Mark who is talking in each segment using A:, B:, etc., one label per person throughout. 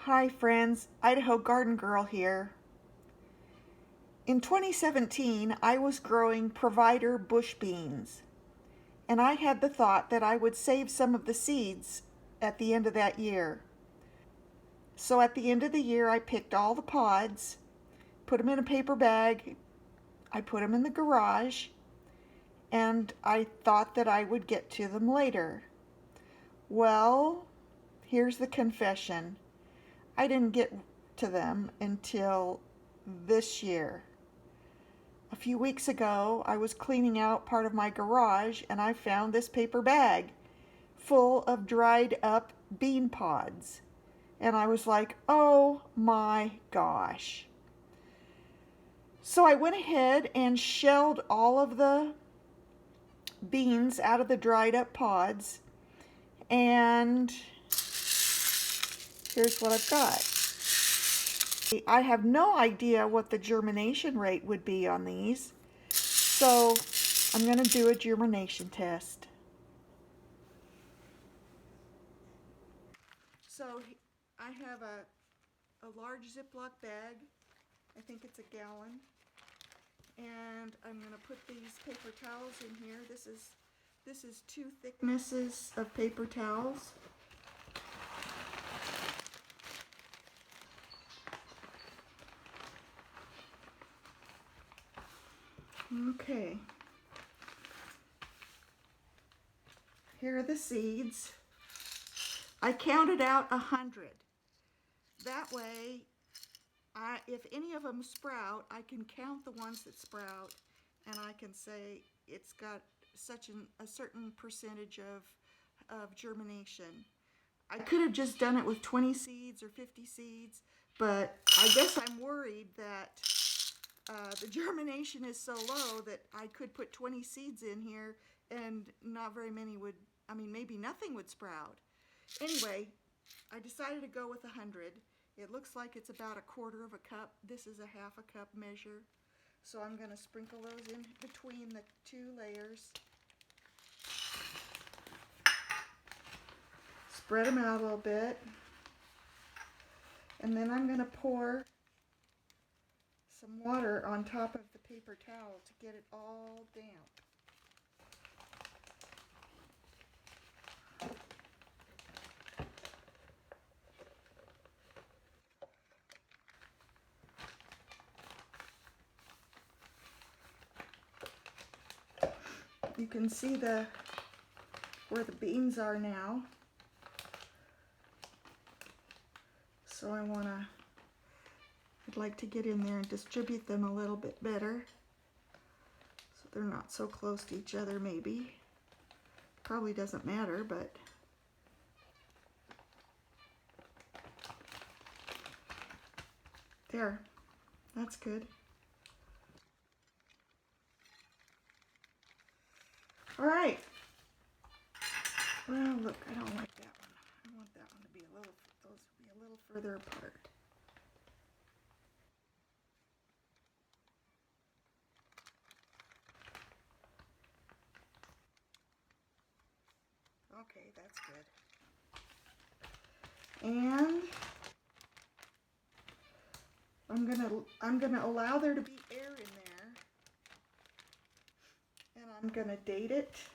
A: Hi friends, Idaho Garden Girl here. In 2017, I was growing provider bush beans, and I had the thought that I would save some of the seeds at the end of that year. So at the end of the year, I picked all the pods, put them in a paper bag, I put them in the garage, and I thought that I would get to them later. Well, here's the confession. I didn't get to them until this year. A few weeks ago, I was cleaning out part of my garage and I found this paper bag full of dried up bean pods. And I was like, oh my gosh. So I went ahead and shelled all of the beans out of the dried up pods, and here's what I've got. I have no idea what the germination rate would be on these, so I'm going to do a germination test. So I have a large Ziploc bag, I think it's a gallon, and I'm going to put these paper towels in here. This is 2 thicknesses of paper towels. Okay, here are the seeds. I counted out 100. That way, if any of them sprout, I can count the ones that sprout, and I can say it's got a certain percentage of germination. I could have just done it with 20 seeds or 50 seeds, but I guess I'm worried that the germination is so low that I could put 20 seeds in here and not very many would, maybe nothing would sprout. Anyway, I decided to go with 100. It looks like it's about 1/4 of a cup. This is a 1/2 cup measure. So I'm going to sprinkle those in between the 2 layers. Spread them out a little bit. And then I'm going to pour some water on top of the paper towel to get it all damp. You can see where the beans are now. So I'd like to get in there and distribute them a little bit better so they're not so close to each other maybe. Probably doesn't matter, but there, that's good. All right. Well, look, I don't like that one. I want that one to be those to be a little further apart. Okay, that's good. And I'm gonna allow there to be air in there, and I'm gonna date it.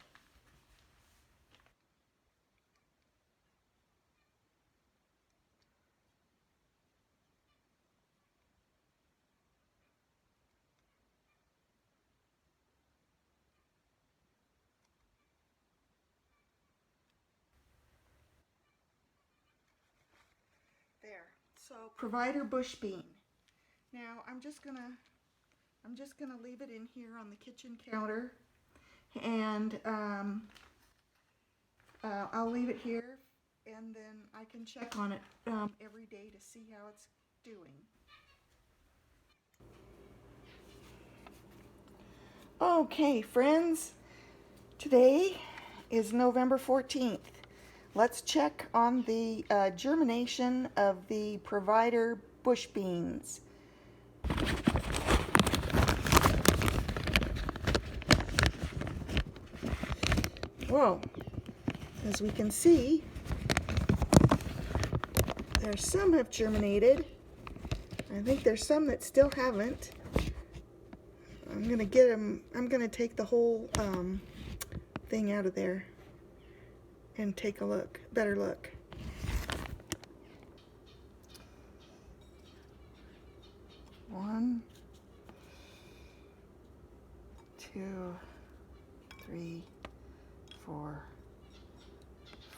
A: There. So provider bush bean. Now I'm just gonna leave it in here on the kitchen counter, and I'll leave it here, and then I can check on it every day to see how it's doing. Okay, friends, today is November 14th. Let's check on the germination of the provider bush beans. Whoa, as we can see, There's some have germinated. I think there's some that still haven't. I'm gonna get them. I'm gonna take the whole thing out of there and take a look, better look. One, two, three, 4,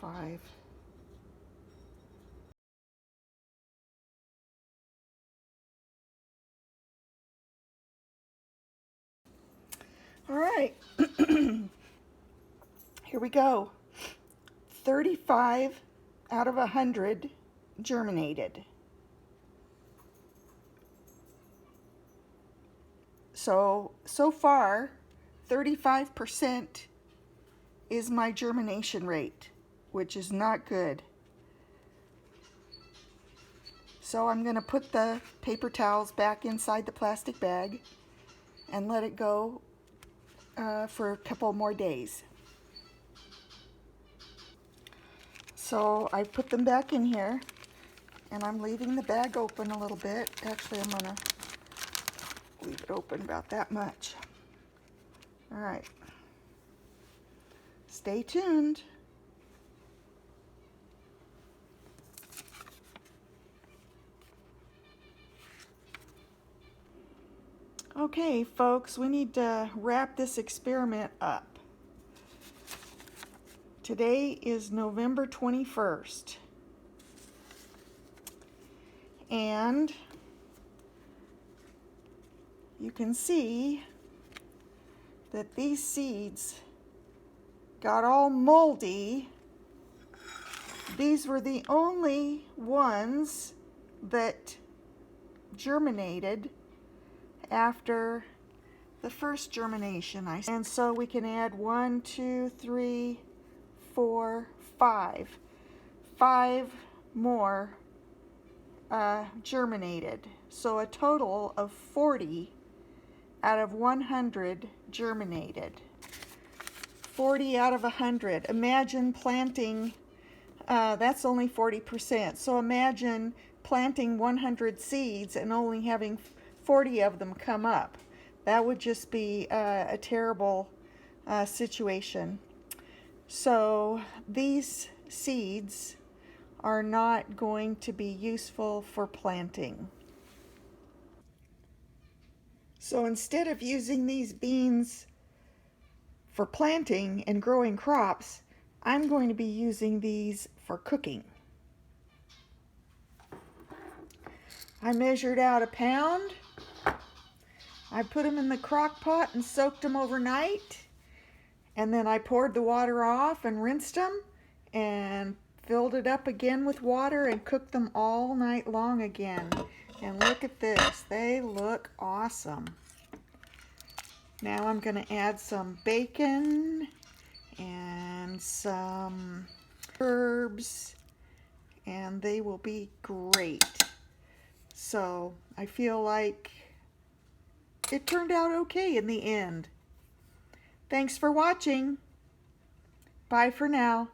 A: 5. All right, here we go. 35 out of 100 germinated. So far, 35% is my germination rate, which is not good. So I'm going to put the paper towels back inside the plastic bag and let it go for a couple more days. So I put them back in here, and I'm leaving the bag open a little bit. Actually, I'm going to leave it open about that much. All right. Stay tuned. Okay, folks, we need to wrap this experiment up. Today is November 21st. And you can see that these seeds got all moldy. These were the only ones that germinated after the first germination. And so we can add 1, 2, 3, 4, 5. 5 more germinated. So a total of 40 out of 100 germinated. 40 out of 100. Imagine planting, that's only 40%. So imagine planting 100 seeds and only having 40 of them come up. That would just be a terrible situation. So these seeds are not going to be useful for planting. So instead of using these beans for planting and growing crops, I'm going to be using these for cooking. I measured out 1 pound. I put them in the crock pot and soaked them overnight. And then I poured the water off and rinsed them and filled it up again with water and cooked them all night long again. And look at this, they look awesome. Now I'm going to add some bacon and some herbs, and they will be great. So I feel like it turned out okay in the end. Thanks for watching. Bye for now.